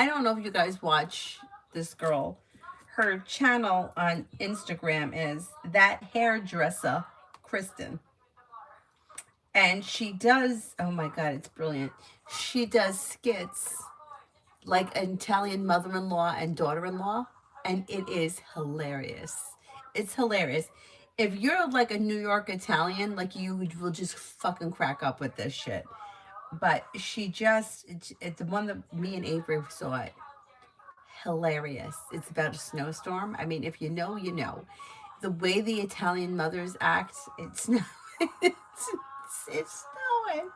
I don't know if you guys watch this girl. Her channel on Instagram is That Hairdresser Kristen. And she does, oh my God, it's brilliant. She does skits like an Italian mother-in-law and daughter-in-law, and it is hilarious. It's hilarious. If you're like a New York Italian, like you will just fucking crack up with this shit. But she just, it's the one that me and Avery saw it. Hilarious. It's about a snowstorm. I mean, if you know, you know. The way the Italian mothers act, it's not, it's snowing.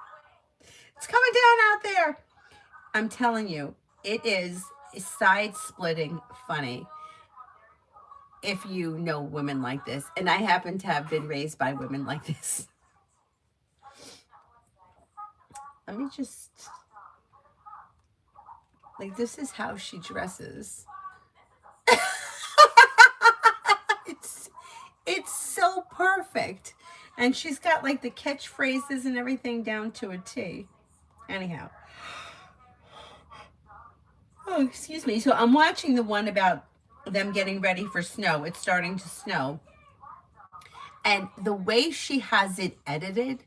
It's coming down out there. I'm telling you, it is side splitting funny if you know women like this. And I happen to have been raised by women like this. Let me just, like, this is how she dresses. it's it's so perfect. And she's got like the catchphrases and everything down to a T. Anyhow. Oh, excuse me. So I'm watching the one about them getting ready for snow. It's starting to snow. And the way she has it edited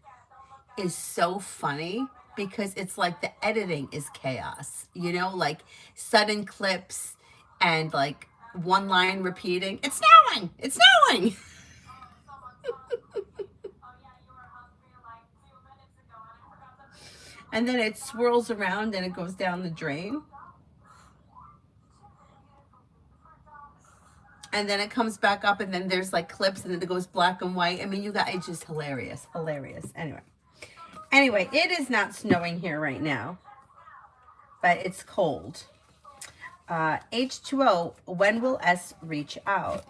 is so funny because it's like the editing is chaos, you know, like sudden clips and like one line repeating, it's snowing, it's snowing. And then it swirls around and it goes down the drain. And then it comes back up and then there's like clips and then it goes black and white. I mean, you got, it's just hilarious, hilarious. Anyway, it is not snowing here right now, but it's cold. H2O, when will S reach out?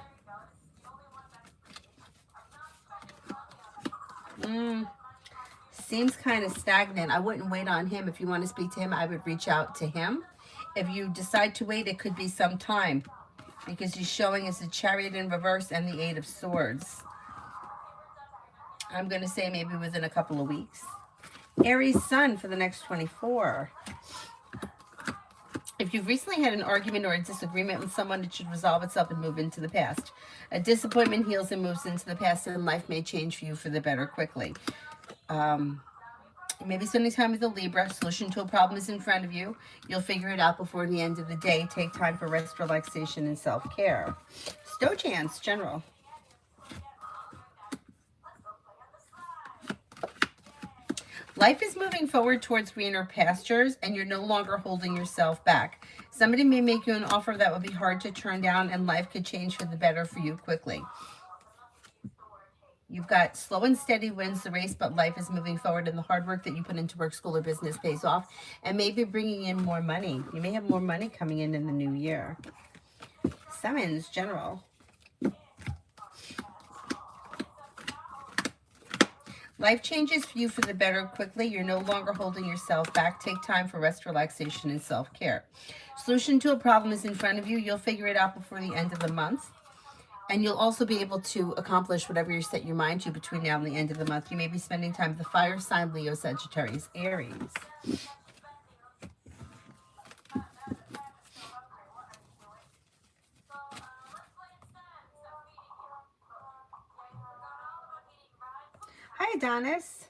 Seems kind of stagnant. I wouldn't wait on him. If you want to speak to him, I would reach out to him. If you decide to wait, it could be some time because he's showing us the Chariot in reverse and the Eight of Swords. I'm going to say maybe within a couple of weeks. Aries Sun for the next 24. If you've recently had an argument or a disagreement with someone, it should resolve itself and move into the past. A disappointment heals and moves into the past, and life may change for you for the better quickly. Maybe spending time with a Libra. Solution to a problem is in front of you. You'll figure it out before the end of the day. Take time for rest, relaxation, and self-care. Stochans, general. Life is moving forward towards greener pastures, and you're no longer holding yourself back. Somebody may make you an offer that would be hard to turn down, and life could change for the better for you quickly. You've got slow and steady wins the race, but life is moving forward, and the hard work that you put into work, school, or business pays off, and maybe bringing in more money. You may have more money coming in the new year. Summons, general. Life changes for you for the better quickly. You're no longer holding yourself back. Take time for rest, relaxation, and self-care. Solution to a problem is in front of you. You'll figure it out before the end of the month. And you'll also be able to accomplish whatever you set your mind to between now and the end of the month. You may be spending time with the fire sign, Leo, Sagittarius, Aries. Hi, Adonis.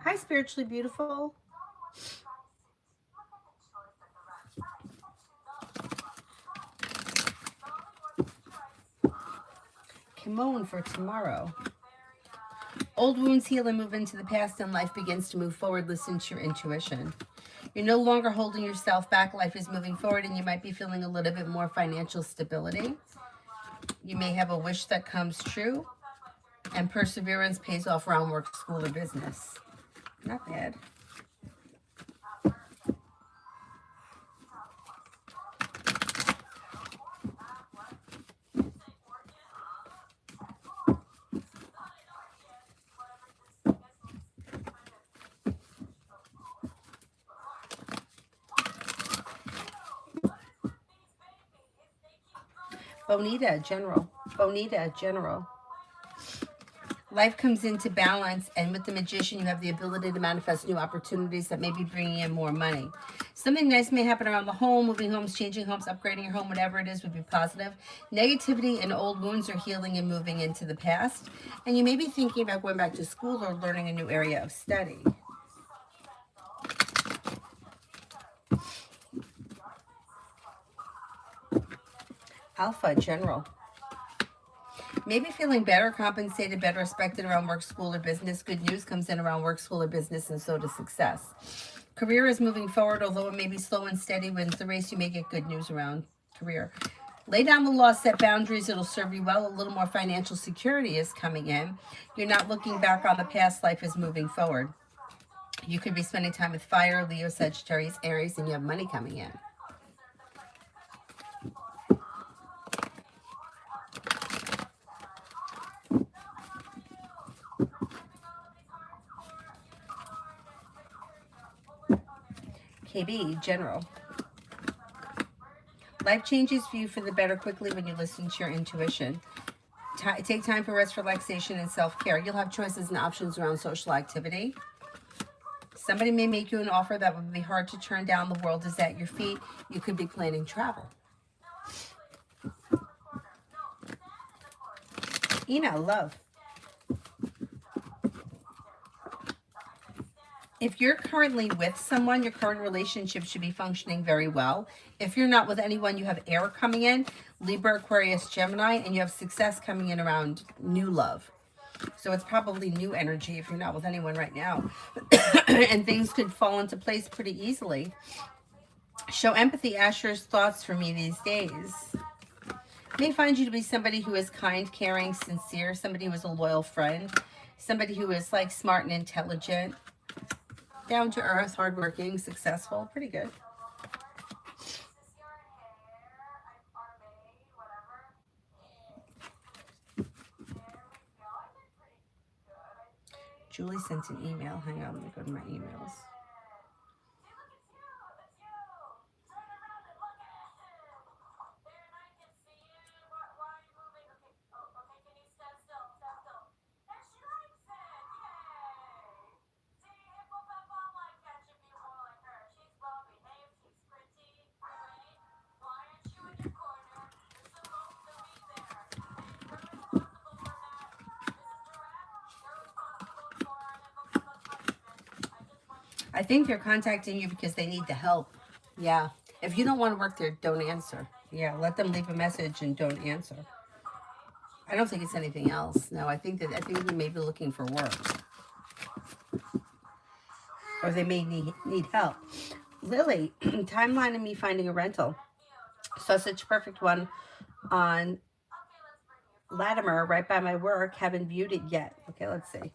Hi, Spiritually Beautiful. Kimon for tomorrow. Old wounds heal and move into the past, and life begins to move forward. Listen to your intuition. You're no longer holding yourself back. Life is moving forward, and you might be feeling a little bit more financial stability. You may have a wish that comes true, and perseverance pays off around work, school, or business. Not bad. Bonita, general. Bonita, general. Life comes into balance, and with the Magician, you have the ability to manifest new opportunities that may be bringing in more money. Something nice may happen around the home. Moving homes, changing homes, upgrading your home, whatever it is, would be positive. Negativity and old wounds are healing and moving into the past. And you may be thinking about going back to school or learning a new area of study. Alpha, general. Maybe feeling better, compensated, better respected around work, school, or business. Good news comes in around work, school, or business, and so does success. Career is moving forward, although it may be slow and steady. Wins the race, you may get good news around career. Lay down the law, set boundaries. It'll serve you well. A little more financial security is coming in. You're not looking back on the past. Life is moving forward. You could be spending time with fire, Leo, Sagittarius, Aries, and you have money coming in. KB, general. Life changes for you for the better quickly when you listen to your intuition. Take time for rest, relaxation, and self-care. You'll have choices and options around social activity. Somebody may make you an offer that would be hard to turn down. The world is at your feet. You could be planning travel. Ina, love. If you're currently with someone, your current relationship should be functioning very well. If you're not with anyone, you have air coming in, Libra, Aquarius, Gemini, and you have success coming in around new love. So it's probably new energy if you're not with anyone right now. And things could fall into place pretty easily. Show empathy. Asher's thoughts for me these days. May find you to be somebody who is kind, caring, sincere, somebody who is a loyal friend, somebody who is like smart and intelligent, down to earth, hardworking, successful. Pretty good. Julie sent an email. Hang on, let me go to my emails. I think they're contacting you because they need the help. Yeah. If you don't want to work there, don't answer. Yeah, let them leave a message and don't answer. I don't think it's anything else. No, I think you may be looking for work. Or they may need help. Lily, timeline of me finding a rental. So such a perfect one on Latimer, right by my work. Haven't viewed it yet. Okay, let's see.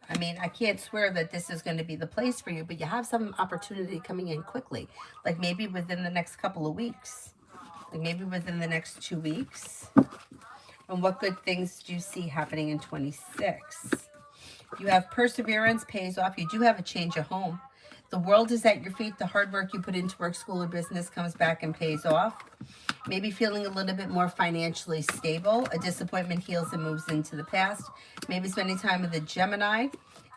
I mean, I can't swear that this is going to be the place for you, but you have some opportunity coming in quickly. Like maybe within the next couple of weeks. Like maybe within the next 2 weeks. And what good things do you see happening in 26? You have perseverance pays off. You do have a change of home. The world is at your feet. The hard work you put into work, school, or business comes back and pays off. Maybe feeling a little bit more financially stable. A disappointment heals and moves into the past. Maybe spending time with a Gemini.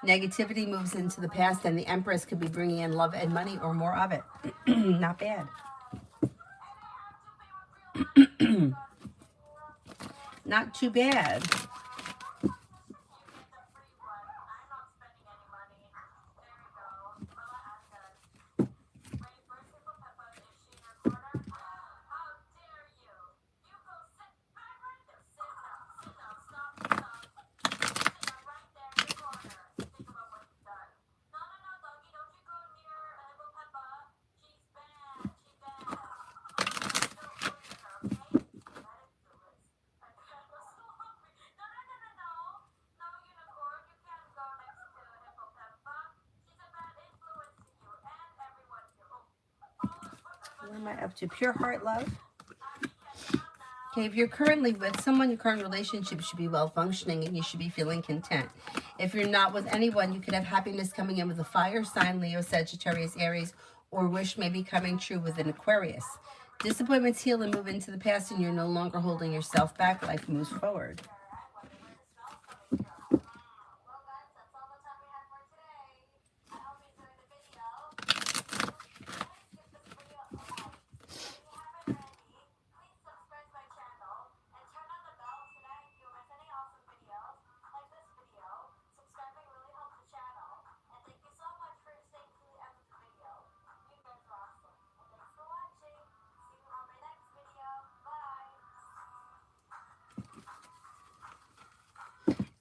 Negativity moves into the past, and the Empress could be bringing in love and money or more of it. Not bad. Not too bad. What am I up to? Pure heart love. Okay, if you're currently with someone, your current relationship should be well functioning and you should be feeling content. If you're not with anyone, you could have happiness coming in with a fire sign, Leo, Sagittarius, Aries, or wish may be coming true with an Aquarius. Disappointments heal and move into the past, and you're no longer holding yourself back. Life moves forward.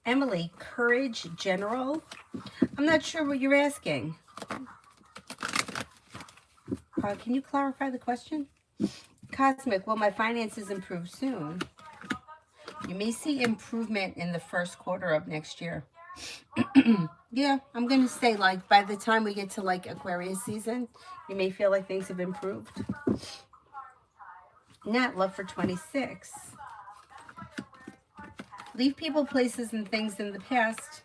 Emily, Courage General. I'm not sure what you're asking. Can you clarify the question? Cosmic, will my finances improve soon? You may see improvement in the first quarter of next year. Yeah, I'm going to say, like, by the time we get to, like, Aquarius season, you may feel like things have improved. Nat, love for 26. Leave people, places, and things in the past,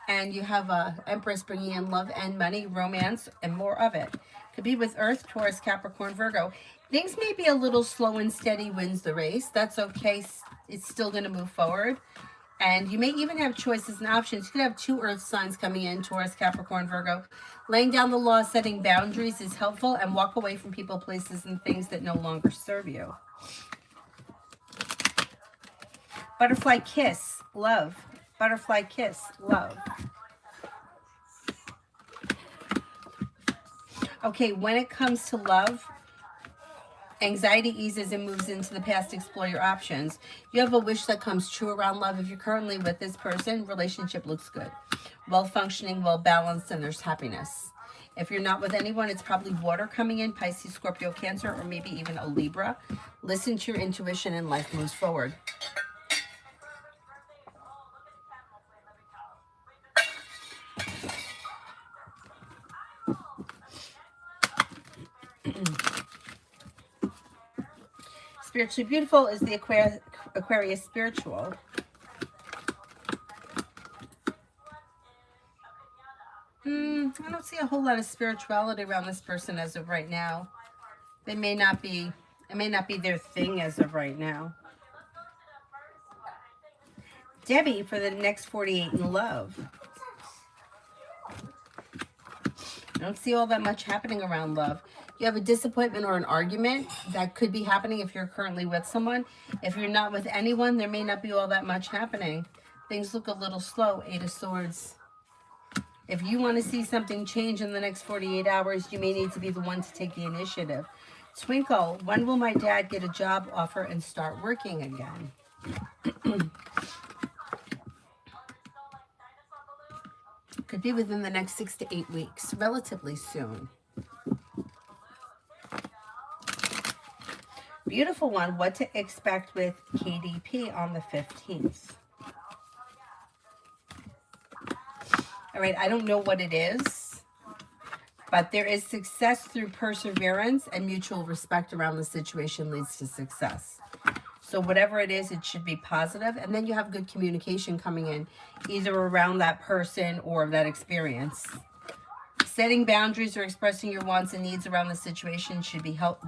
and you have a Empress bringing in love and money, romance, and more of it. Could be with Earth, Taurus, Capricorn, Virgo. Things may be a little slow and steady wins the race. That's okay. It's still going to move forward. And you may even have choices and options. You could have 2 Earth signs coming in, Taurus, Capricorn, Virgo. Laying down the law, setting boundaries is helpful, and walk away from people, places, and things that no longer serve you. Butterfly kiss, love. Butterfly kiss, love. Okay, when it comes to love, anxiety eases and moves into the past. Explore your options. You have a wish that comes true around love. If you're currently with this person, relationship looks good. Well functioning, well balanced, and there's happiness. If you're not with anyone, it's probably water coming in, Pisces, Scorpio, Cancer, or maybe even a Libra. Listen to your intuition and life moves forward. Spiritually beautiful is the Aquarius spiritual. I don't see a whole lot of spirituality around this person as of right now. It may not be their thing as of right now. Debbie for the next 48 in love. I don't see all that much happening around love. You have a disappointment or an argument that could be happening if you're currently with someone. If you're not with anyone, there may not be all that much happening. Things look a little slow. 8 of Swords. If you want to see something change in the next 48 hours, you may need to be the one to take the initiative. Twinkle, when will my dad get a job offer and start working again? Could be within the next 6 to 8 weeks, relatively soon. Beautiful one, what to expect with KDP on the 15th. All right, I don't know what it is, but there is success through perseverance, and mutual respect around the situation leads to success. So whatever it is, it should be positive. And then you have good communication coming in, either around that person or that experience. Setting boundaries or expressing your wants and needs around the situation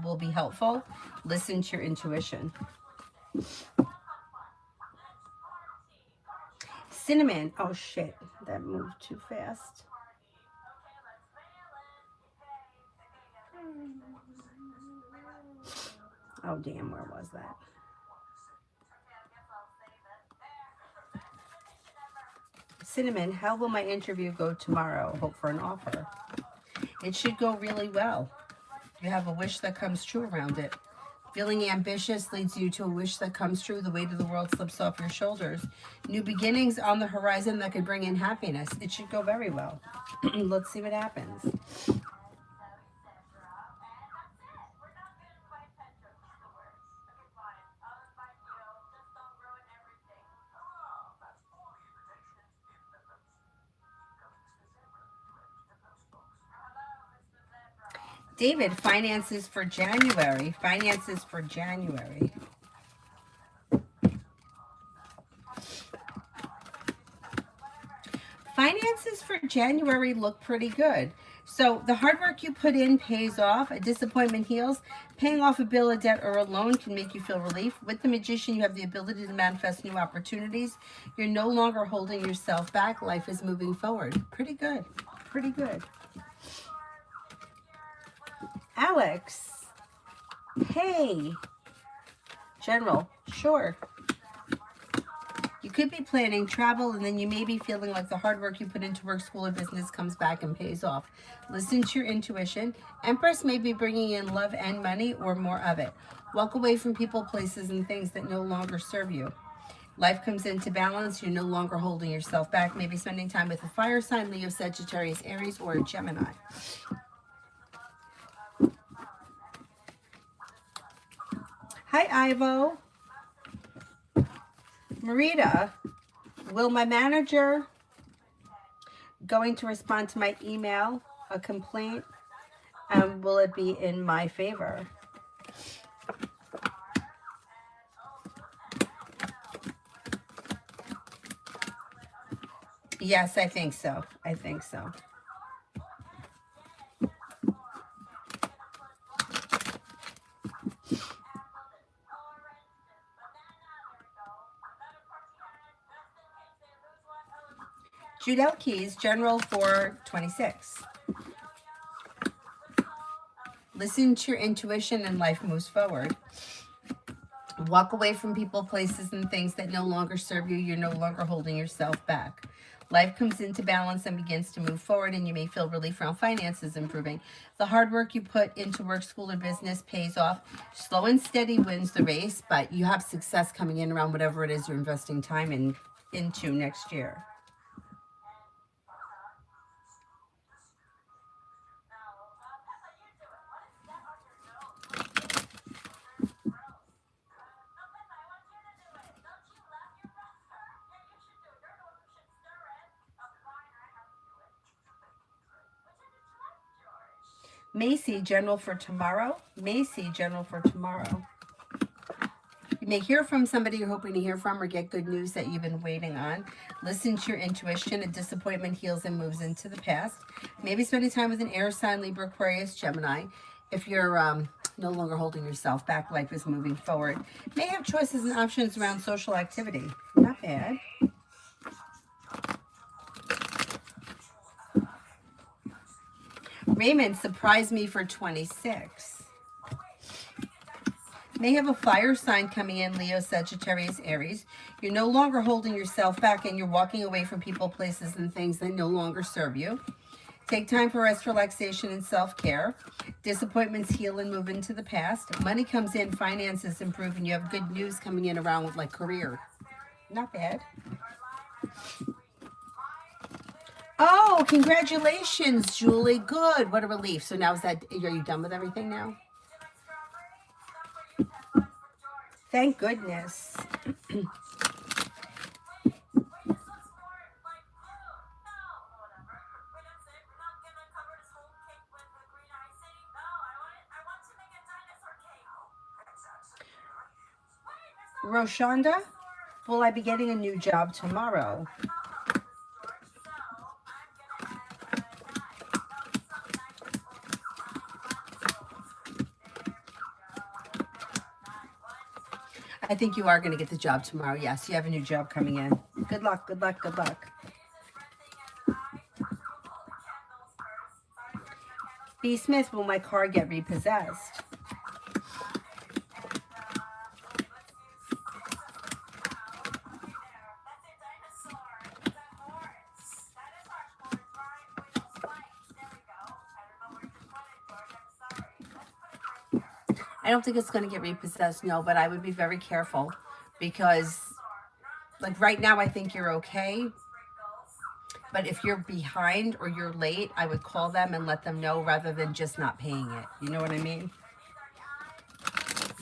will be helpful. Listen to your intuition. Cinnamon. Oh, shit. That moved too fast. Oh, damn. Where was that? Cinnamon, how will my interview go tomorrow? Hope for an offer. It should go really well. You have a wish that comes true around it. Feeling ambitious leads you to a wish that comes true. The weight of the world slips off your shoulders. New beginnings on the horizon that could bring in happiness. It should go very well. Let's see what happens. David, finances for January. Finances for January. Finances for January look pretty good. So the hard work you put in pays off. A disappointment heals. Paying off a bill, a debt, or a loan can make you feel relief. With the Magician, you have the ability to manifest new opportunities. You're no longer holding yourself back. Life is moving forward. Pretty good. Pretty good. Alex. Hey. General. Sure. You could be planning travel, and then you may be feeling like the hard work you put into work, school, or business comes back and pays off. Listen to your intuition. Empress may be bringing in love and money, or more of it. Walk away from people, places, and things that no longer serve you. Life comes into balance. You're no longer holding yourself back. Maybe spending time with a fire sign, Leo, Sagittarius, Aries, or Gemini. Hi, Ivo. Marita, will my manager going to respond to my email, a complaint, and will it be in my favor? Yes, I think so. I think so. Judel Keys, General for 26. Listen to your intuition and life moves forward. Walk away from people, places, and things that no longer serve you. You're no longer holding yourself back. Life comes into balance and begins to move forward, and you may feel relief around finances improving. The hard work you put into work, school, or business pays off. Slow and steady wins the race, but you have success coming in around whatever it is you're investing time into next year. Macy, General for tomorrow. Macy, General for tomorrow. You may hear from somebody you're hoping to hear from or get good news that you've been waiting on. Listen to your intuition. A disappointment heals and moves into the past. Maybe spending time with an air sign, Libra, Aquarius, Gemini. If you're no longer holding yourself back, life is moving forward. May have choices and options around social activity. Not bad. Raymond, surprise me for 26. May have a fire sign coming in, Leo, Sagittarius, Aries. You're no longer holding yourself back, and you're walking away from people, places, and things that no longer serve you. Take time for rest, relaxation, and self-care. Disappointments heal and move into the past. Money comes in, finances improve, and you have good news coming in around with like career. Not bad. Oh, congratulations, Julie. Good. What a relief. So now are you done with everything now? Thank goodness. Roshonda, will I be getting a new job tomorrow? I think you are going to get the job tomorrow. Yes, you have a new job coming in. Good luck, good luck, good luck. B. Smith, will my car get repossessed? I don't think it's going to get repossessed, no, but I would be very careful because, like, right now I think you're okay. But if you're behind or you're late, I would call them and let them know rather than just not paying it. You know what I mean?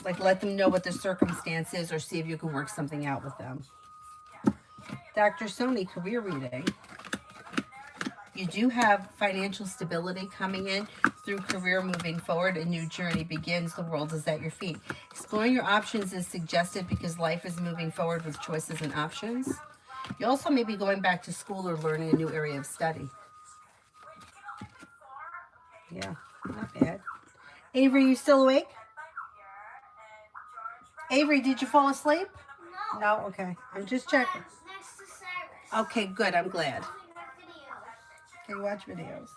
Like, let them know what the circumstance is or see if you can work something out with them. Dr. Sony, career reading. You do have financial stability coming in through career moving forward. A new journey begins. The world is at your feet. Exploring your options is suggested because life is moving forward with choices and options. You also may be going back to school or learning a new area of study. Yeah, not bad. Avery, you still awake? Avery, did you fall asleep? No. No? Okay. I'm just checking. Next to Cyrus. Okay, good. I'm glad. Watching our videos. Okay, watch videos.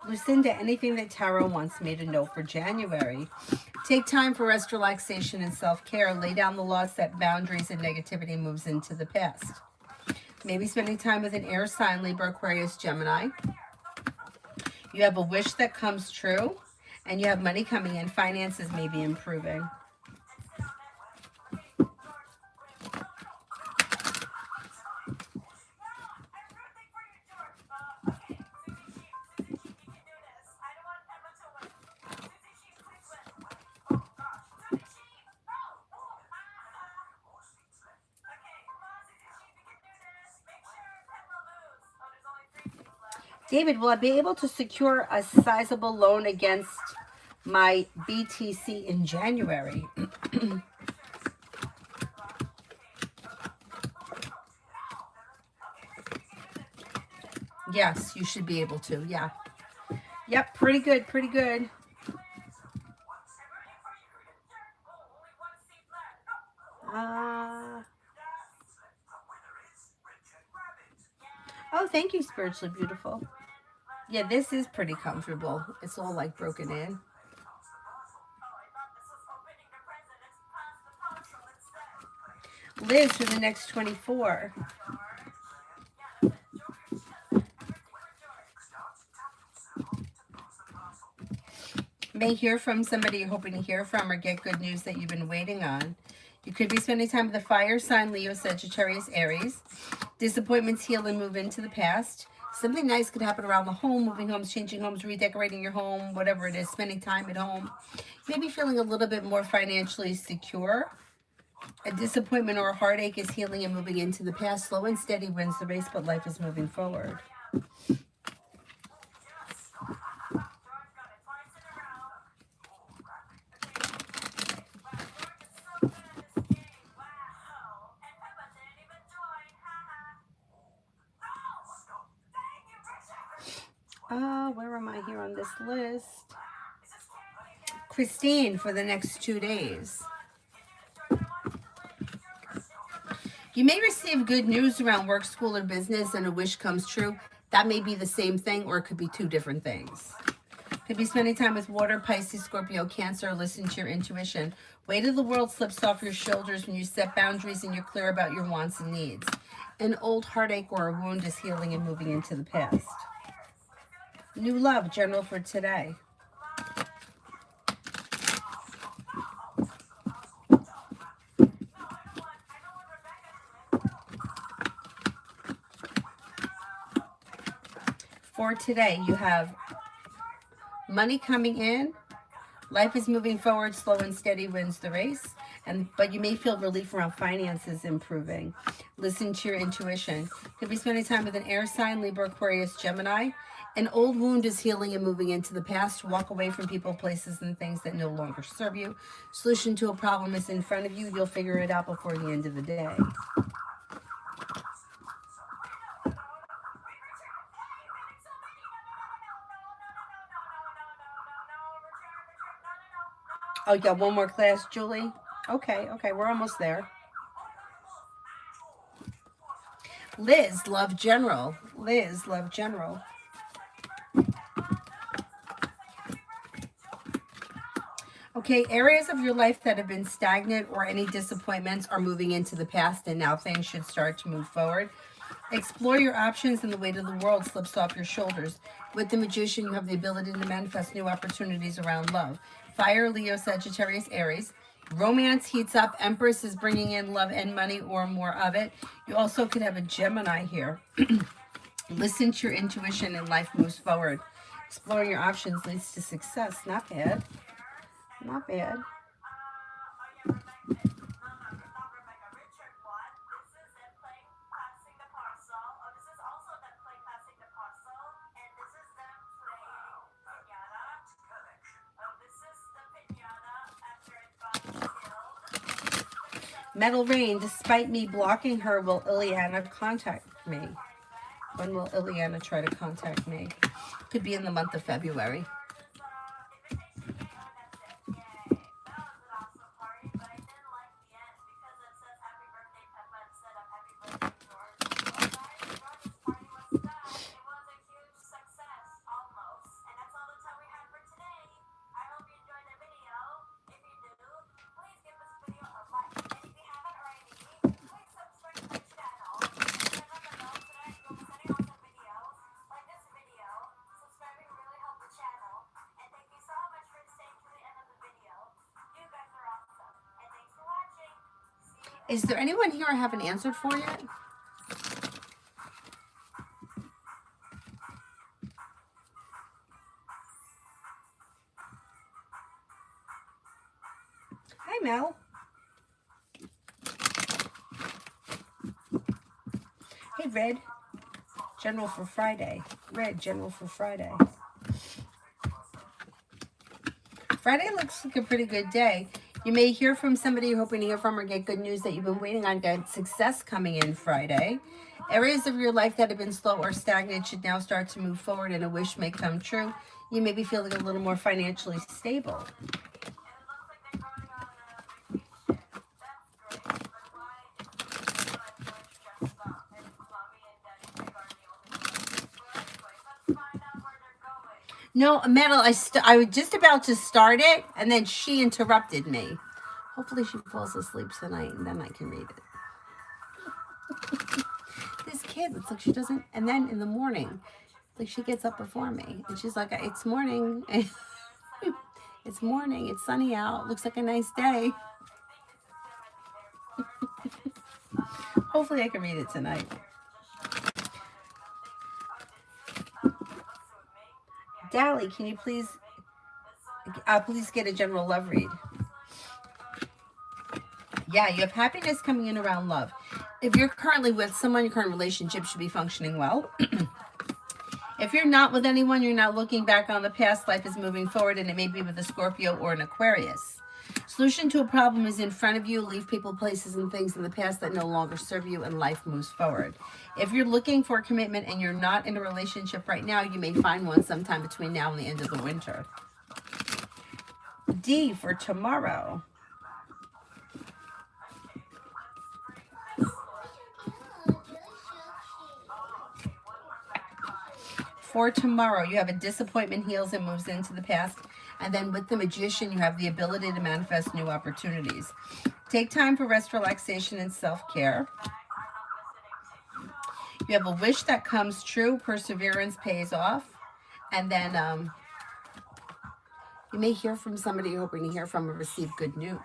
Lucinda, anything that Tarot wants me to know for January. Take time for rest, relaxation, and self-care. Lay down the laws, set boundaries, and negativity moves into the past. Maybe spending time with an air sign, Libra, Aquarius, Gemini. You have a wish that comes true, and you have money coming in. Finances may be improving. David, will I be able to secure a sizable loan against my BTC in January? Yes, you should be able to. Yeah. Yep, pretty good, pretty good. Oh, thank you, Spiritually Beautiful. Yeah, this is pretty comfortable. It's all like broken in. Liz for the next 24. May hear from somebody you're hoping to hear from or get good news that you've been waiting on. You could be spending time with the fire sign, Leo, Sagittarius, Aries. Disappointments heal and move into the past. Something nice could happen around the home, moving homes, changing homes, redecorating your home, whatever it is, spending time at home. Maybe feeling a little bit more financially secure. A disappointment or a heartache is healing and moving into the past. Slow and steady wins the race, but life is moving forward. Where am I here on this list? Christine for the next 2 days. You may receive good news around work, school, or business, and a wish comes true. That may be the same thing, or it could be two different things. Could be spending time with water, Pisces, Scorpio, Cancer. Listen to your intuition. Weight of the world slips off your shoulders when you set boundaries and you're clear about your wants and needs. An old heartache or a wound is healing and moving into the past. New love, general for today. For today, you have money coming in. Life is moving forward, slow and steady wins the race. But you may feel relief around finances improving. Listen to your intuition. Could be spending time with an air sign, Libra, Aquarius, Gemini. An old wound is healing and moving into the past. Walk away from people, places, and things that no longer serve you. Solution to a problem is in front of you. You'll figure it out before the end of the day. Oh, you got one more class, Julie? Okay, we're almost there. Liz, Love General. Liz, Love General. Okay, areas of your life that have been stagnant or any disappointments are moving into the past, and now things should start to move forward. Explore your options and the weight of the world slips off your shoulders. With the Magician, you have the ability to manifest new opportunities around love. Fire, Leo, Sagittarius, Aries. Romance heats up. Empress is bringing in love and money or more of it. You also could have a Gemini here. Listen to your intuition and life moves forward. Exploring your options leads to success. Not bad. Not bad. Metal Rain, despite me blocking her, will Ileana contact me? When will Ileana try to contact me? Could be in the month of February. Is there anyone here I haven't answered for yet? Hi, Mel. Hey, Red. General for Friday. Red, General for Friday. Friday looks like a pretty good day. You may hear from somebody you're hoping to hear from or get good news that you've been waiting on. Get success coming in Friday. Areas of your life that have been slow or stagnant should now start to move forward and a wish may come true. You may be feeling a little more financially stable. No, Metal, I was just about to start it, and then she interrupted me. Hopefully she falls asleep tonight, and then I can read it. This kid looks like she doesn't, and then in the morning, like she gets up before me, and she's like, it's morning. It's morning, it's sunny out, looks like a nice day. Hopefully I can read it tonight. Dally, can you please get a general love read? Yeah, you have happiness coming in around love. If you're currently with someone, your current relationship should be functioning well. If you're not with anyone, you're not looking back on the past, life is moving forward, and it may be with a Scorpio or an Aquarius. Solution to a problem is in front of you. Leave people, places, and things in the past that no longer serve you, and life moves forward. If you're looking for a commitment and you're not in a relationship right now, you may find one sometime between now and the end of the winter. D for tomorrow. For tomorrow, you have a disappointment heals and moves into the past. And then with the Magician, you have the ability to manifest new opportunities. Take time for rest, relaxation, and self-care. You have a wish that comes true. Perseverance pays off. And then you may hear from somebody you're hoping to hear from or receive good news.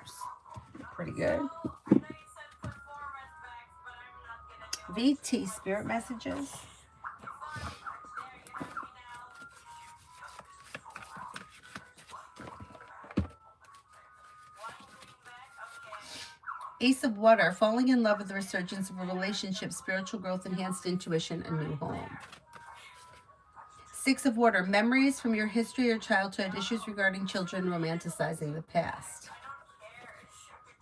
Pretty good. VT, spirit messages. Ace of Water, falling in love with the resurgence of a relationship, spiritual growth, enhanced intuition, a new home. Six of Water, memories from your history or childhood, issues regarding children, romanticizing the past.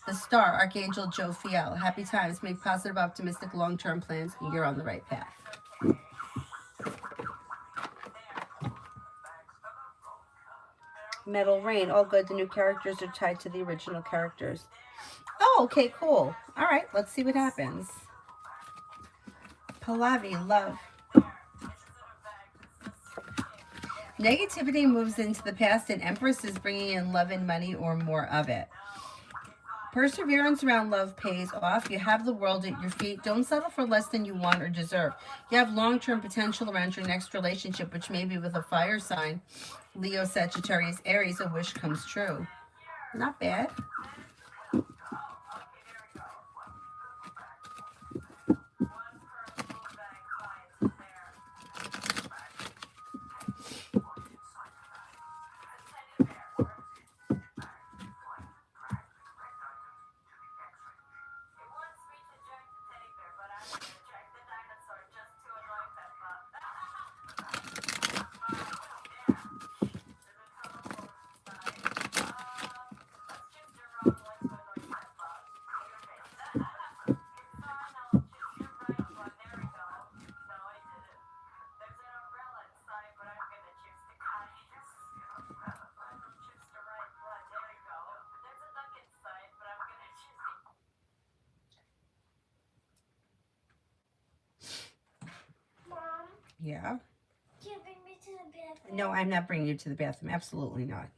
The Star, Archangel Jophiel, happy times, make positive, optimistic, long-term plans, and you're on the right path. Metal Rain, all good, the new characters are tied to the original characters. Oh, okay, cool. All right, let's see what happens. Pallavi, love. Negativity moves into the past, and Empress is bringing in love and money or more of it. Perseverance around love pays off. You have the world at your feet. Don't settle for less than you want or deserve. You have long-term potential around your next relationship, which may be with a fire sign. Leo, Sagittarius, Aries, a wish comes true. Not bad. Yeah. Can you bring me to the bathroom? No, I'm not bringing you to the bathroom. Absolutely not.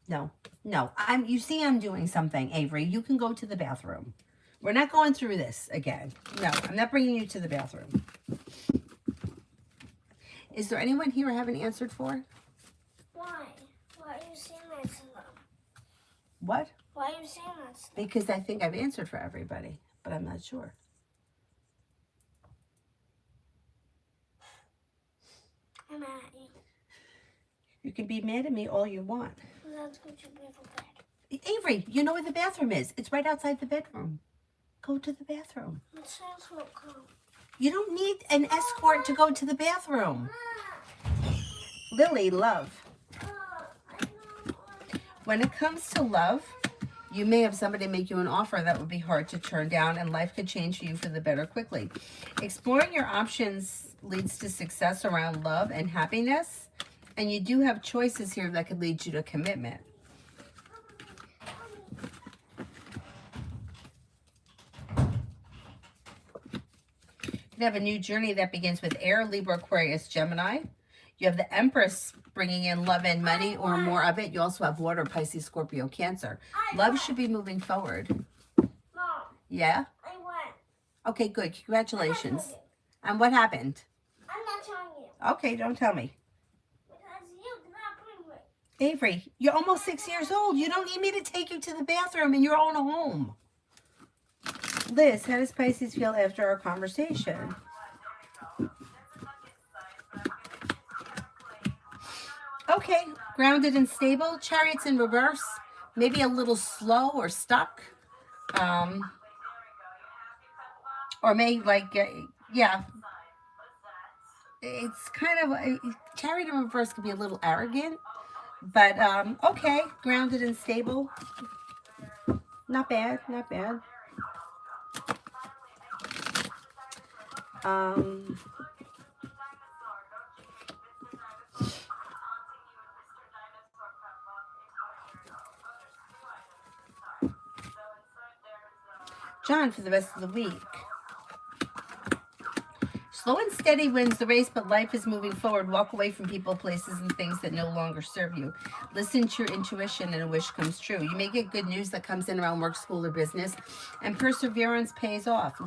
No. No. You see I'm doing something, Avery. You can go to the bathroom. We're not going through this again. No, I'm not bringing you to the bathroom. Is there anyone here I haven't answered for? Why? Why are you saying that to them? What? Why are you saying that to them? Because I think I've answered for everybody, but I'm not sure. I'm mad at you. You can be mad at me all you want. Let's go to beautiful bed. Avery, you know where the bathroom is. It's right outside the bedroom. Go to the bathroom. The sounds won't come. You don't need an escort to go to the bathroom. Lily, love. I know. When it comes to love, you may have somebody make you an offer that would be hard to turn down, and life could change for you for the better quickly. Exploring your options leads to success around love and happiness, and you do have choices here that could lead you to commitment. You have a new journey that begins with Air, Libra, Aquarius, Gemini. You have the Empress bringing in love and money or more of it. You also have Water, Pisces, Scorpio, Cancer. Love should be moving forward. Mom, Yeah? I won. Okay, good. Congratulations. I'm not telling And what happened? you. I'm not telling you. Okay, don't tell me. Because you did not bring me. Avery, you're almost 6 years old. You don't need me to take you to the bathroom in your own home. Liz, how does Pisces feel after our conversation? Okay, grounded and stable. Chariots in reverse. Maybe a little slow or stuck. Or maybe yeah. It's kind of, Chariot in reverse could be a little arrogant. But, okay, grounded and stable. Not bad, not bad. John, for the rest of the week. Slow and steady wins the race, but life is moving forward. Walk away from people, places, and things that no longer serve you. Listen to your intuition and a wish comes true. You may get good news that comes in around work, school, or business, and perseverance pays off.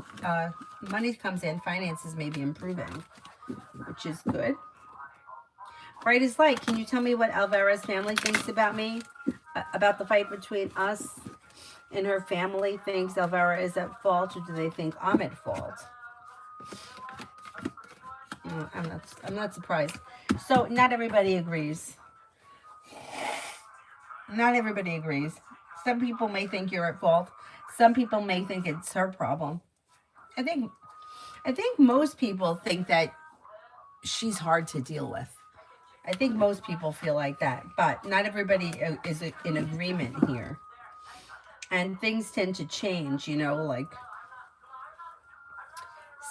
Money comes in, finances may be improving, which is good. Bright as light, can you tell me what Alvara's family thinks about me? About the fight between us and her family? Thinks Alvara is at fault, or do they think I'm at fault? I'm not surprised. So not everybody agrees. Not everybody agrees. Some people may think you're at fault. Some people may think it's her problem. I think most people think that she's hard to deal with. I think most people feel like that, but not everybody is in agreement here. And things tend to change, like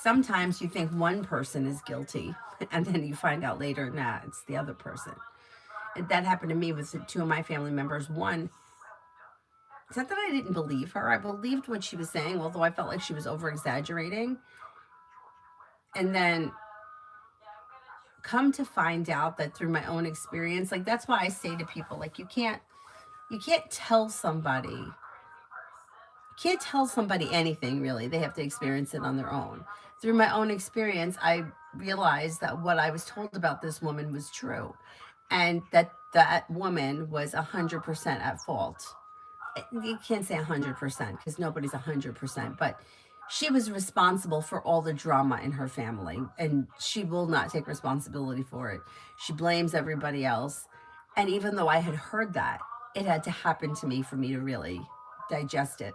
sometimes you think one person is guilty and then you find out later, nah, it's the other person. And that happened to me with two of my family members. One, it's not that I didn't believe her. I believed what she was saying, although I felt like she was over-exaggerating. And then come to find out that through my own experience, like that's why I say to people, like you can't tell somebody anything really. They have to experience it on their own. Through my own experience, I realized that what I was told about this woman was true, and that woman was 100% at fault. You can't say 100% because nobody's 100%, but she was responsible for all the drama in her family, and she will not take responsibility for it. She blames everybody else. And even though I had heard that, it had to happen to me for me to really digest it.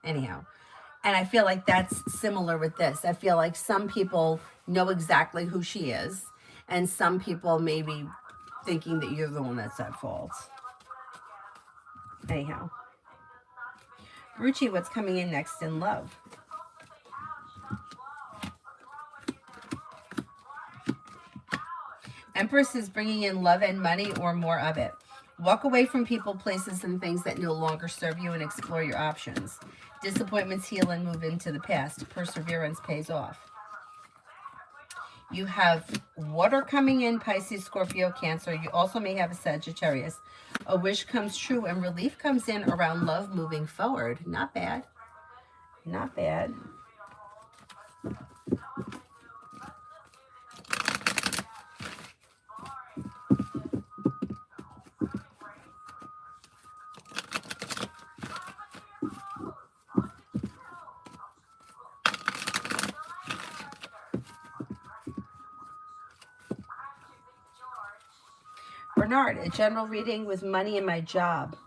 Anyhow, and I feel like that's similar with this. I feel like some people know exactly who she is, and some people may be thinking that you're the one that's at fault. Anyhow. Ruchi, what's coming in next in love? Empress is bringing in love and money or more of it. Walk away from people, places, and things that no longer serve you and explore your options. Disappointments heal and move into the past. Perseverance pays off. You have water coming in, Pisces, Scorpio, Cancer. You also may have a Sagittarius. A wish comes true and relief comes in around love moving forward. Not bad. Not bad. Bernard, a general reading with money in my job.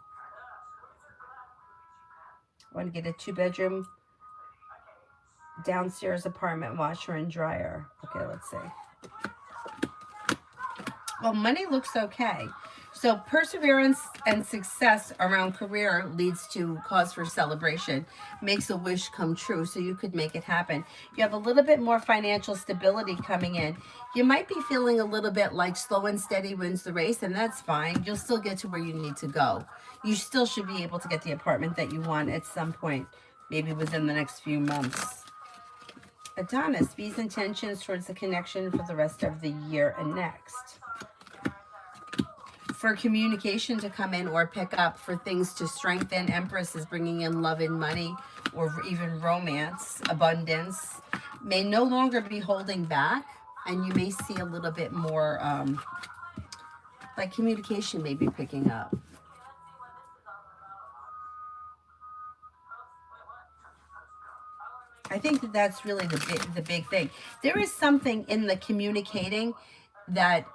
I want to get a 2-bedroom downstairs apartment, washer and dryer. Okay, let's see. Well, money looks okay. So perseverance and success around career leads to cause for celebration, makes a wish come true, so you could make it happen. You have a little bit more financial stability coming in. You might be feeling a little bit like slow and steady wins the race, and that's fine. You'll still get to where you need to go. You still should be able to get the apartment that you want at some point, maybe within the next few months. Adonis, these intentions towards the connection for the rest of the year and next. For communication to come in or pick up, for things to strengthen. Empress is bringing in love and money, or even romance, abundance. May no longer be holding back, and you may see a little bit more like communication may be picking up. I think that that's really the big thing. There is something in the communicating that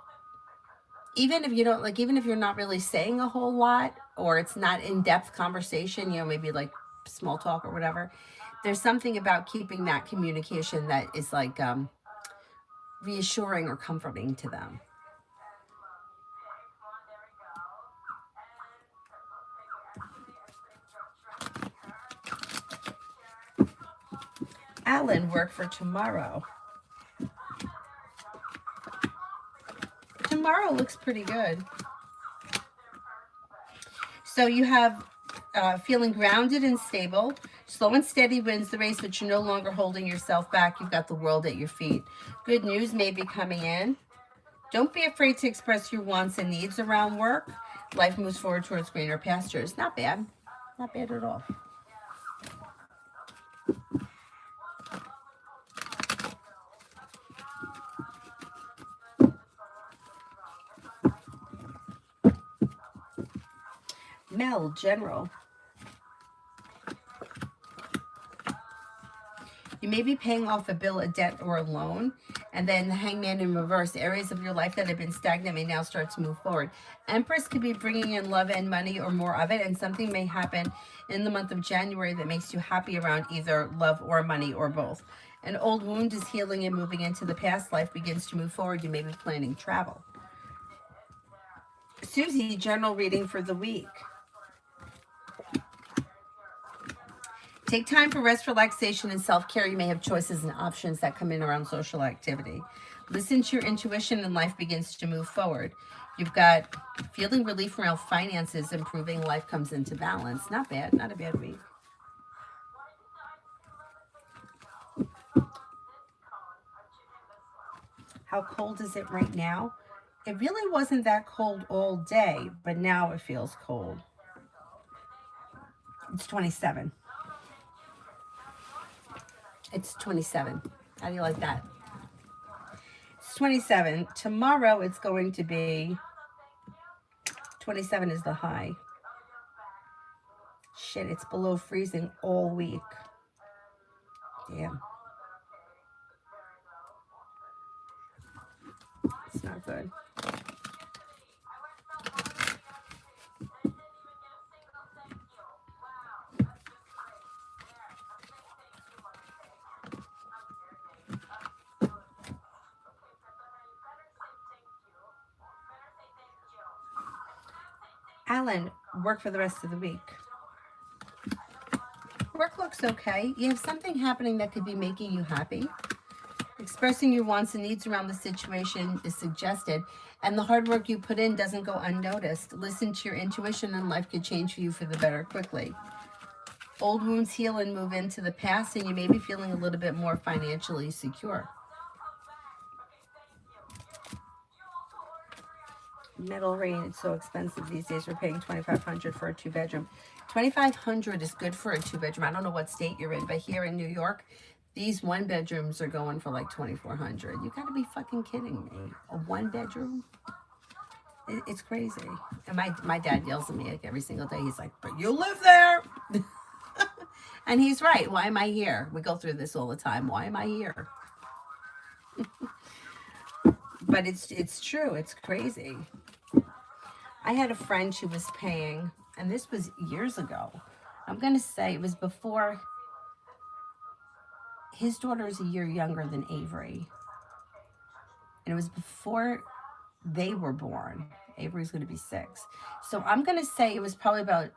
even if you don't like, even if you're not really saying a whole lot, or it's not in-depth conversation, you know, maybe like small talk or whatever, there's something about keeping that communication that is like reassuring or comforting to them. Alan, work for tomorrow. Tomorrow looks pretty good. So you have feeling grounded and stable. Slow and steady wins the race, but you're no longer holding yourself back. You've got the world at your feet. Good news may be coming in. Don't be afraid to express your wants and needs around work. Life moves forward towards greener pastures. Not bad. Not bad at all. Mel, general. You may be paying off a bill, a debt, or a loan. And then the Hangman in reverse. Areas of your life that have been stagnant may now start to move forward. Empress could be bringing in love and money, or more of it. And something may happen in the month of January that makes you happy around either love or money, or both. An old wound is healing and moving into the past. Life begins to move forward. You may be planning travel. Susie, general reading for the week. Take time for rest, relaxation, and self-care. You may have choices and options that come in around social activity. Listen to your intuition and life begins to move forward. You've got feeling relief around finances, improving, life comes into balance. Not bad, not a bad week. How cold is it right now? It really wasn't that cold all day, but now it feels cold. It's 27. It's 27. How do you like that? It's 27. Tomorrow it's going to be 27 is the high. Shit, it's below freezing all week. Damn. It's not good. Alan, work for the rest of the week. Work looks okay. You have something happening that could be making you happy. Expressing your wants and needs around the situation is suggested, and the hard work you put in doesn't go unnoticed. Listen to your intuition and life could change for you for the better quickly. Old wounds heal and move into the past, and you may be feeling a little bit more financially secure. Metal Rain, it's so expensive these days. We're paying $2,500 for a 2-bedroom. $2,500 is good for a 2-bedroom. I don't know what state you're in, but here in New York, these 1-bedrooms are going for like $2,400. You gotta be fucking kidding me. A 1-bedroom? It's crazy. And my dad yells at me like every single day. He's like, but you live there. And he's right. Why am I here? We go through this all the time. Why am I here? But it's true. It's crazy. I had a friend who was paying, and this was years ago. I'm going to say it was before, his daughter is a year younger than Avery. And it was before they were born. Avery's going to be 6. So I'm going to say it was probably about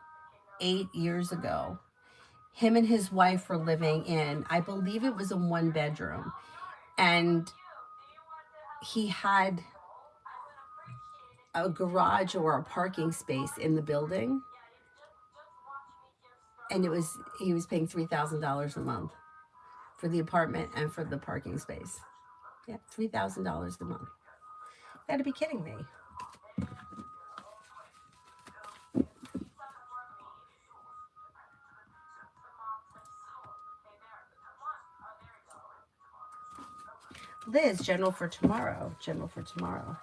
8 years ago. Him and his wife were living in, I believe it was a 1-bedroom. And he had a garage or a parking space in the building. And he was paying $3,000 a month for the apartment and for the parking space. Yeah, $3,000 a month. You gotta be kidding me. Liz, general for tomorrow. General for tomorrow.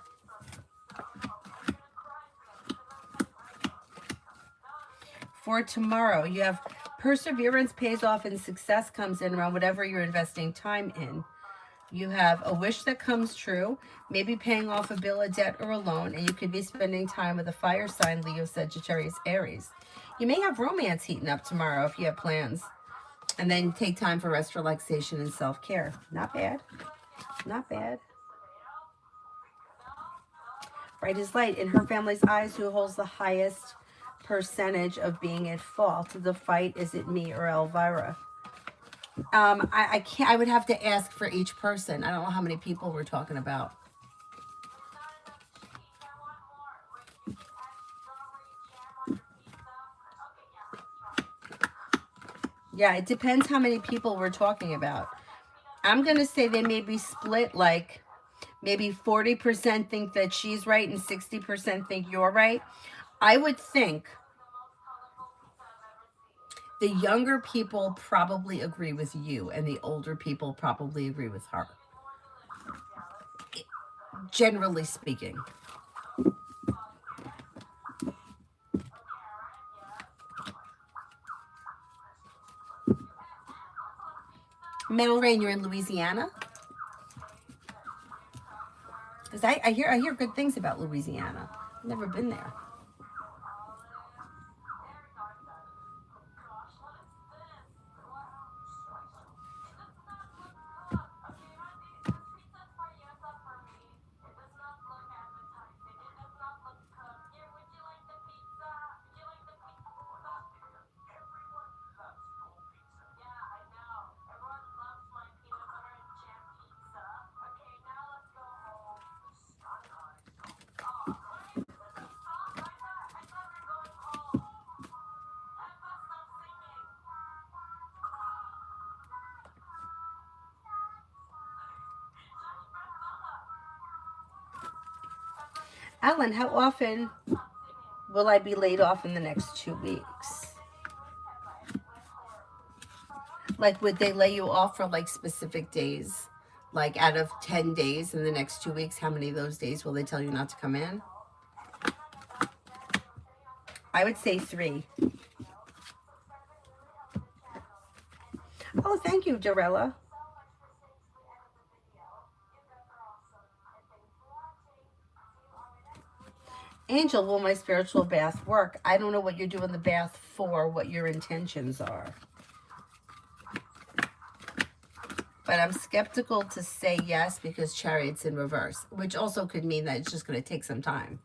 For tomorrow, you have perseverance pays off and success comes in around whatever you're investing time in. You have a wish that comes true, maybe paying off a bill, a debt, or a loan, and you could be spending time with a fire sign, Leo, Sagittarius, Aries. You may have romance heating up tomorrow if you have plans. And then take time for rest, relaxation, and self-care. Not bad. Not bad. Bright as light. In her family's eyes, who holds the highest percentage of being at fault? The fight, is it me or Elvira? I can't. I would have to ask for each person. I don't know how many people we're talking about. Yeah, it depends how many people we're talking about. I'm gonna say they may be split, like maybe 40% think that she's right and 60% think you're right. I would think the younger people probably agree with you and the older people probably agree with her. Generally speaking. Metal Rain, you're in Louisiana? Because I hear good things about Louisiana. I've never been there. Alan, how often will I be laid off in the next 2 weeks? Like, would they lay you off for like specific days? Like out of 10 days in the next 2 weeks, how many of those days will they tell you not to come in? I would say 3. Oh, thank you, Dorella. Angel, will my spiritual bath work? I don't know what you're doing the bath for, what your intentions are. But I'm skeptical to say yes because Chariot's in reverse, which also could mean that it's just going to take some time.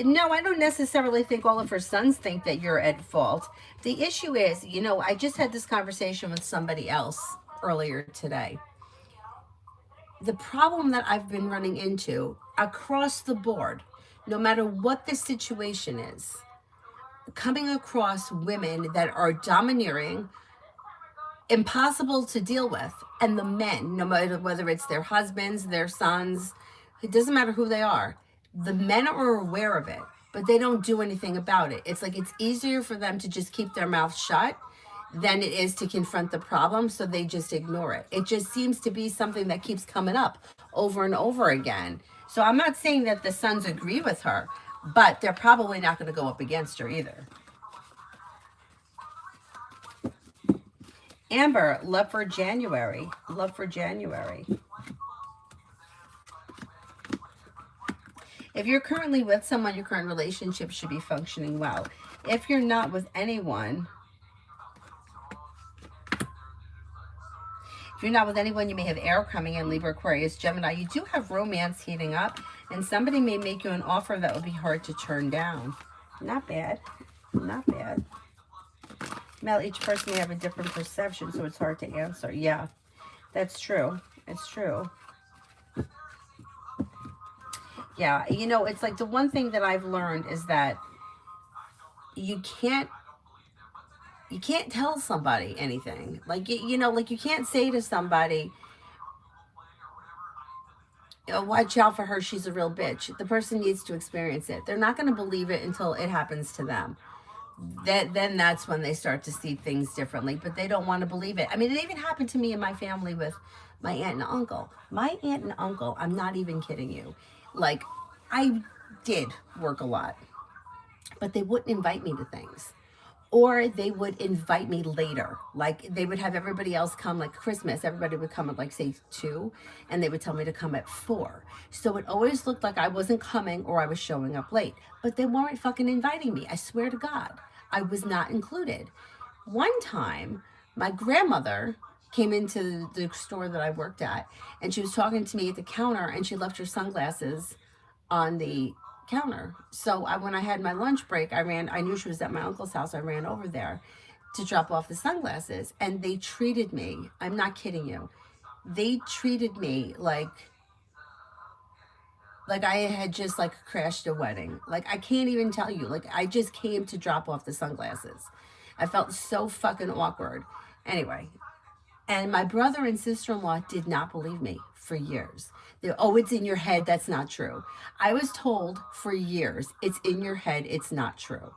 No, I don't necessarily think all of her sons think that you're at fault. The issue is, you know, I just had this conversation with somebody else earlier today. The problem that I've been running into across the board, no matter what the situation is, coming across women that are domineering, impossible to deal with, and the men, no matter whether it's their husbands, their sons, it doesn't matter who they are, the men are aware of it, but they don't do anything about it. It's like it's easier for them to just keep their mouth shut than it is to confront the problem, so they just ignore it. It just seems to be something that keeps coming up over and over again. So I'm not saying that the sons agree with her, but they're probably not going to go up against her either. Amber, love for January. Love for January. If you're currently with someone, your current relationship should be functioning well. If you're not with anyone, you may have air coming in, Libra, Aquarius, Gemini. You do have romance heating up, and somebody may make you an offer that will be hard to turn down. Not bad. Not bad. Mel, each person may have a different perception, so it's hard to answer. Yeah, that's true. It's true. Yeah, you know, it's like the one thing that I've learned is that you can't tell somebody anything. Like, you know, like you can't say to somebody, watch out for her, she's a real bitch. The person needs to experience it. They're not going to believe it until it happens to them. Then that's when they start to see things differently, but they don't want to believe it. I mean, it even happened to me and my family with my aunt and uncle. My aunt and uncle, I'm not even kidding you. Like, I did work a lot, but they wouldn't invite me to things. Or they would invite me later. Like, they would have everybody else come, like Christmas, everybody would come at, like, say 2, and they would tell me to come at 4. So it always looked like I wasn't coming or I was showing up late. But they weren't fucking inviting me. I swear to God, I was not included. One time, my grandmother came into the store that I worked at, and she was talking to me at the counter, and she left her sunglasses on the counter. So when I had my lunch break, I knew she was at my uncle's house. I ran over there to drop off the sunglasses, and they treated me, I'm not kidding you, they treated me like I had just like crashed a wedding. Like, I can't even tell you, like, I just came to drop off the sunglasses. I felt so fucking awkward. Anyway, and my brother and sister-in-law did not believe me for years. It's in your head. That's not true. I was told for years, it's in your head. It's not true.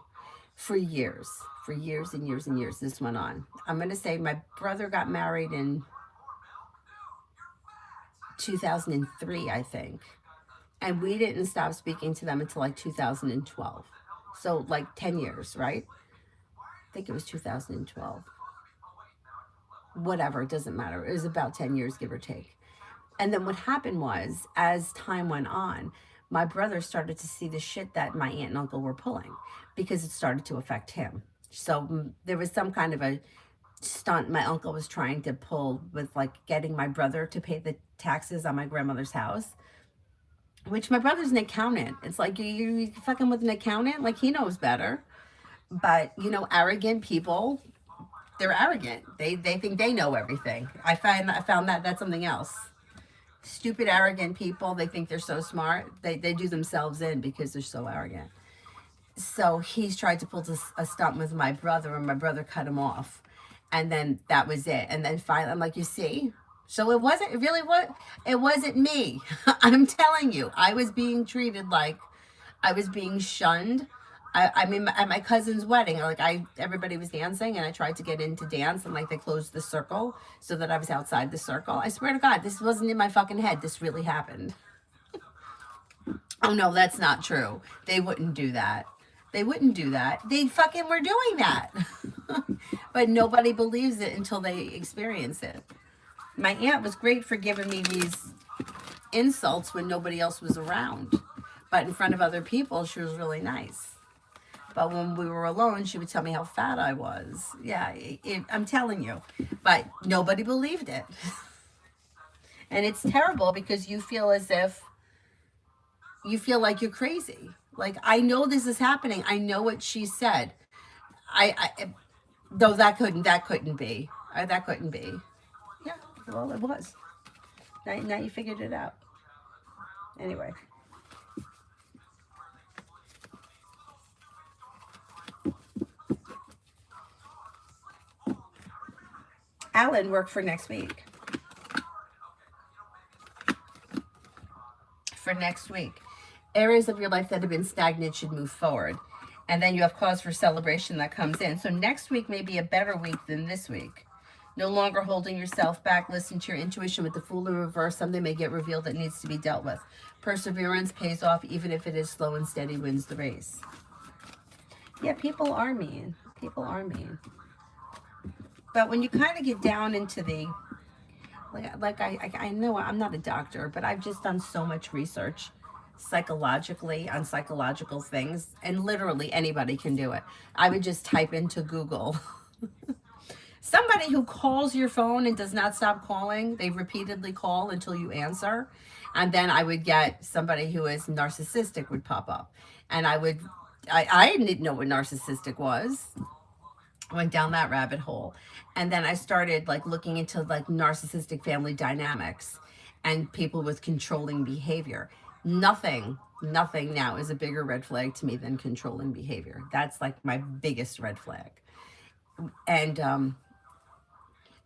For years and years and years, this went on. I'm going to say my brother got married in 2003, I think. And we didn't stop speaking to them until like 2012. So like 10 years, right? I think it was 2012. Whatever, it doesn't matter. It was about 10 years, give or take. And then what happened was, as time went on, my brother started to see the shit that my aunt and uncle were pulling, because it started to affect him. So there was some kind of a stunt my uncle was trying to pull with, like, getting my brother to pay the taxes on my grandmother's house, which my brother's an accountant. It's like, you fucking with an accountant? Like, he knows better. But, you know, arrogant people, they're arrogant. They think they know everything. I found that that's something else. Stupid, arrogant people, they think they're so smart. They do themselves in because they're so arrogant. So he's tried to pull a stunt with my brother, and my brother cut him off. And then that was it. And then finally, I'm like, you see? So it wasn't me. I'm telling you, I was being treated like I was being shunned. I mean, at my cousin's wedding, everybody was dancing, and I tried to get in to dance, and like they closed the circle so that I was outside the circle. I swear to God, this wasn't in my fucking head. This really happened. Oh no, that's not true. They wouldn't do that. They wouldn't do that. They fucking were doing that. But nobody believes it until they experience it. My aunt was great for giving me these insults when nobody else was around. But in front of other people, she was really nice. But when we were alone, she would tell me how fat I was. Yeah, I'm telling you. But nobody believed it. And it's terrible because you feel as if you feel like you're crazy. Like, I know this is happening. I know what she said. Though that couldn't be. That couldn't be. Yeah. Well, it was. Now you figured it out. Anyway. Alan worked for next week. For next week. Areas of your life that have been stagnant should move forward. And then you have cause for celebration that comes in. So next week may be a better week than this week. No longer holding yourself back. Listen to your intuition. With the Fool in reverse, something may get revealed that needs to be dealt with. Perseverance pays off, even if it is slow and steady wins the race. Yeah, people are mean. People are mean. But when you kind of get down into the, I know I'm not a doctor, but I've just done so much research psychologically on psychological things, and literally anybody can do it. I would just type into Google somebody who calls your phone and does not stop calling. They repeatedly call until you answer. And then I would get somebody who is narcissistic would pop up. And I didn't know what narcissistic was. Went down that rabbit hole. And then I started like looking into like narcissistic family dynamics and people with controlling behavior. Nothing now is a bigger red flag to me than controlling behavior. That's like my biggest red flag. And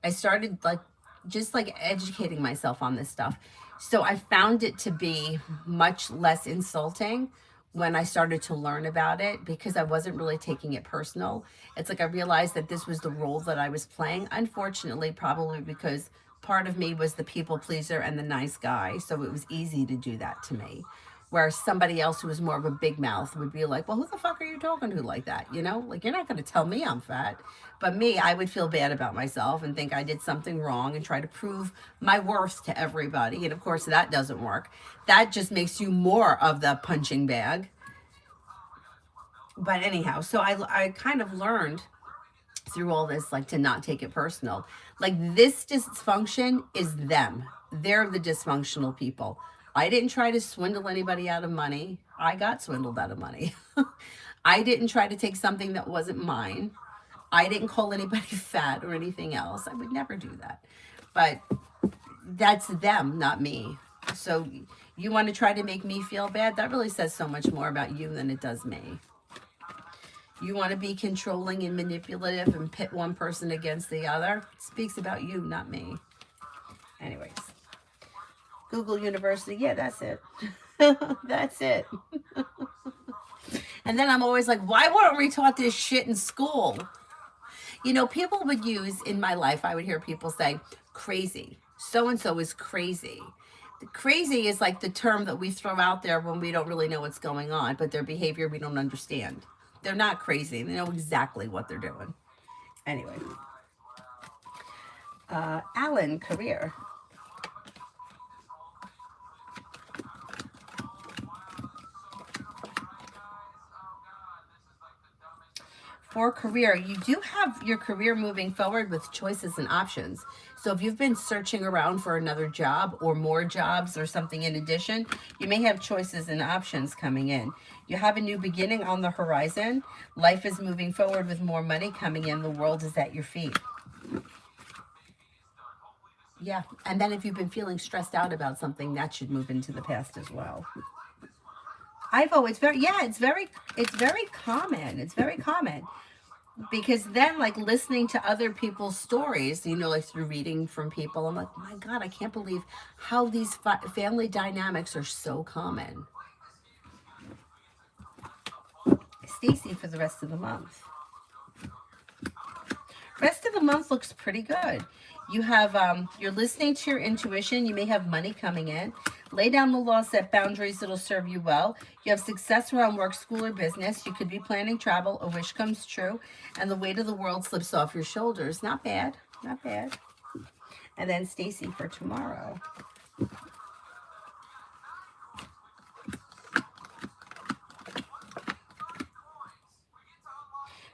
I started like just like educating myself on this stuff. So I found it to be much less insulting when I started to learn about it, because I wasn't really taking it personal. It's like I realized that this was the role that I was playing. Unfortunately, probably because part of me was the people pleaser and the nice guy. So it was easy to do that to me. Where somebody else who was more of a big mouth would be like, well, who the fuck are you talking to like that? You know, like, you're not going to tell me I'm fat. But me, I would feel bad about myself and think I did something wrong and try to prove my worth to everybody. And of course, that doesn't work. That just makes you more of the punching bag. But anyhow, so I kind of learned through all this, like, to not take it personal. Like, this dysfunction is them. They're the dysfunctional people. I didn't try to swindle anybody out of money. I got swindled out of money. I didn't try to take something that wasn't mine. I didn't call anybody fat or anything else. I would never do that. But that's them, not me. So you want to try to make me feel bad? That really says so much more about you than it does me. You want to be controlling and manipulative and pit one person against the other? It speaks about you, not me. Anyways. Google University. Yeah, that's it. That's it. And then I'm always like, why weren't we taught this shit in school? You know, people would use, in my life, I would hear people say, crazy. So-and-so is crazy. Crazy is like the term that we throw out there when we don't really know what's going on, but their behavior we don't understand. They're not crazy. They know exactly what they're doing. Anyway. Alan, career. For career, you do have your career moving forward with choices and options. So if you've been searching around for another job or more jobs or something in addition, you may have choices and options coming in. You have a new beginning on the horizon. Life is moving forward with more money coming in. The world is at your feet. Yeah, and then if you've been feeling stressed out about something, that should move into the past as well. It's very common. It's very common. Because then, like, listening to other people's stories, you know, like through reading from people, I'm like, oh my God, I can't believe how these family dynamics are so common. Stacy for the rest of the month. Rest of the month looks pretty good. You have, you're listening to your intuition. You may have money coming in. Lay down the law, set boundaries that'll serve you well. You have success around work, school, or business. You could be planning travel. A wish comes true. And the weight of the world slips off your shoulders. Not bad. Not bad. And then Stacy for tomorrow.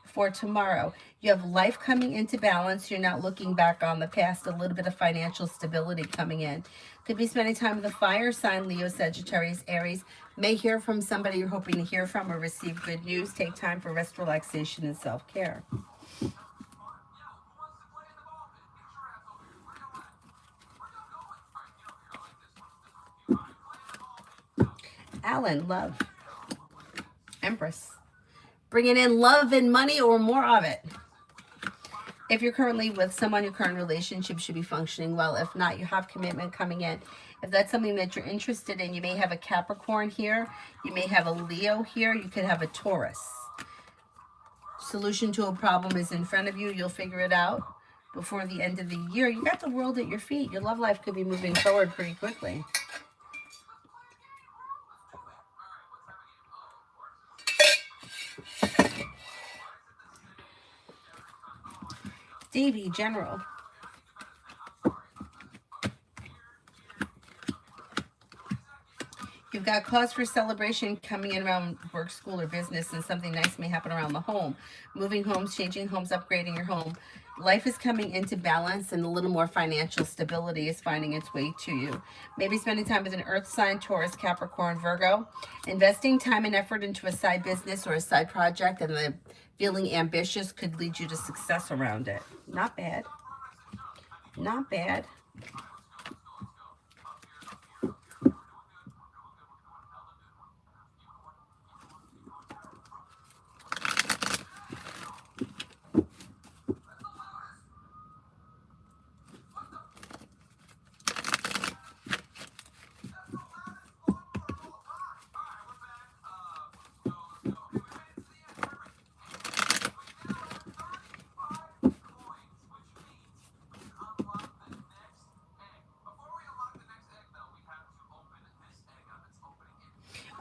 For tomorrow, you have life coming into balance. You're not looking back on the past. A little bit of financial stability coming in. Could be spending time with the fire sign, Leo, Sagittarius, Aries. May hear from somebody you're hoping to hear from or receive good news. Take time for rest, relaxation, and self-care. Alan, love. Empress. Bringing in love and money or more of it. If you're currently with someone, your current relationship should be functioning well. If not, you have commitment coming in. If that's something that you're interested in, you may have a Capricorn here. You may have a Leo here. You could have a Taurus. Solution to a problem is in front of you. You'll figure it out before the end of the year. You got the world at your feet. Your love life could be moving forward pretty quickly. Davy, general. You've got cause for celebration coming in around work, school, or business, and something nice may happen around the home. Moving homes, changing homes, upgrading your home. Life is coming into balance, and a little more financial stability is finding its way to you. Maybe spending time with an earth sign, Taurus, Capricorn, Virgo. Investing time and effort into a side business or a side project, and the feeling ambitious could lead you to success around it. Not bad. Not bad.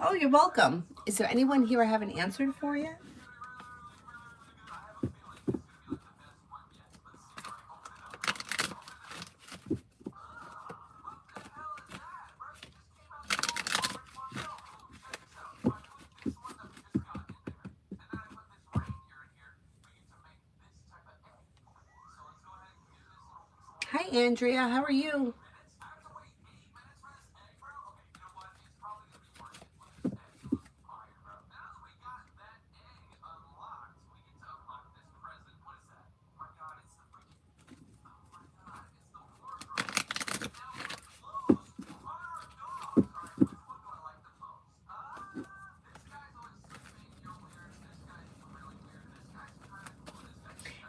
Oh, you're welcome. Is there anyone here I haven't answered for yet? Hi, Andrea. How are you?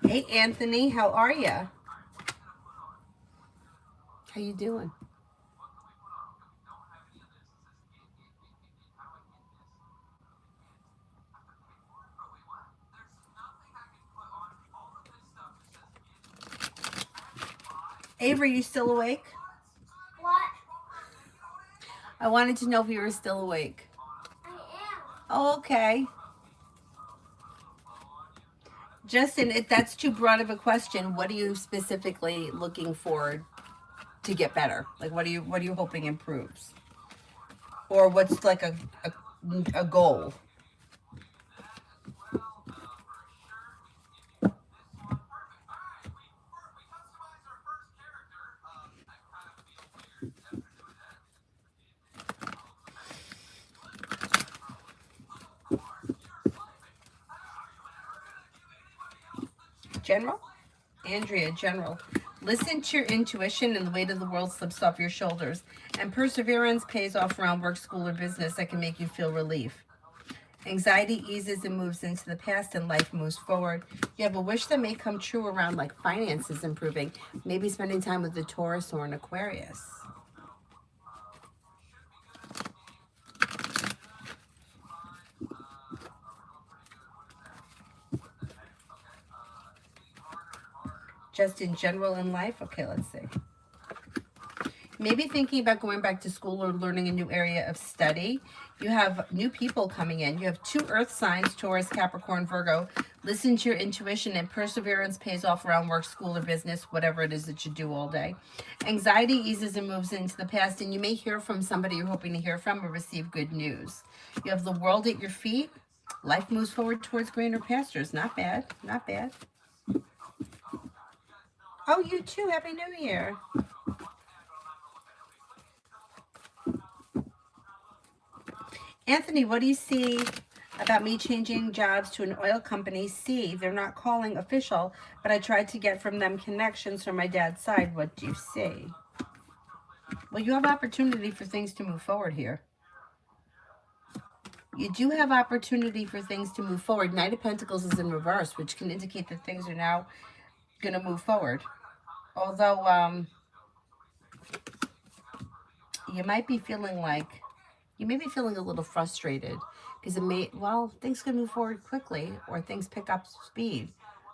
Hey, Anthony. How are you? How you doing? Avery, you still awake? What? I wanted to know if you were still awake. I am. Oh, okay. Justin, if that's too broad of a question, what are you specifically looking for to get better? Like, what are you hoping improves? Or what's like a goal? General? Andrea, general. Listen to your intuition and the weight of the world slips off your shoulders. And perseverance pays off around work, school, or business that can make you feel relief. Anxiety eases and moves into the past and life moves forward. You have a wish that may come true around like finances improving. Maybe spending time with a Taurus or an Aquarius. Just in general in life? Okay, let's see. Maybe thinking about going back to school or learning a new area of study. You have new people coming in. You have 2 earth signs, Taurus, Capricorn, Virgo. Listen to your intuition, and perseverance pays off around work, school, or business, whatever it is that you do all day. Anxiety eases and moves into the past, and you may hear from somebody you're hoping to hear from or receive good news. You have the world at your feet. Life moves forward towards greener pastures. Not bad. Not bad. Oh, you too. Happy New Year. Anthony, what do you see about me changing jobs to an oil company? C, they're not calling official, but I tried to get from them connections from my dad's side. What do you see? Well, you have opportunity for things to move forward here. You do have opportunity for things to move forward. Knight of Pentacles is in reverse, which can indicate that things are now going to move forward. Although you might be feeling like, you may be feeling a little frustrated because it may, well, things can move forward quickly or things pick up speed.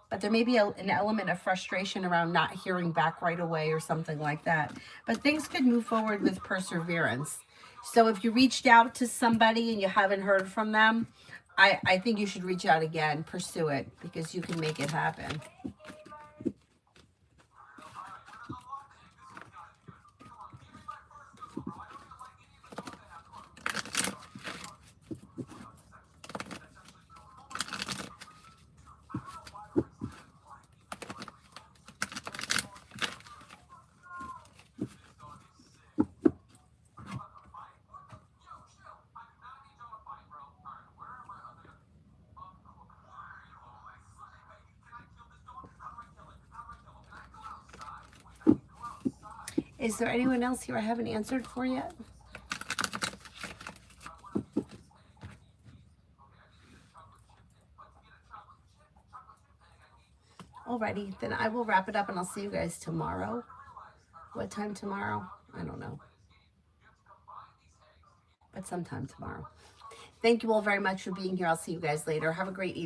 But there may be an element of frustration around not hearing back right away or something like that. But things could move forward with perseverance. So if you reached out to somebody and you haven't heard from them, I think you should reach out again, pursue it, because you can make it happen. Is there anyone else here I haven't answered for yet? Alrighty, then I will wrap it up and I'll see you guys tomorrow. What time tomorrow? I don't know. But sometime tomorrow. Thank you all very much for being here. I'll see you guys later. Have a great evening.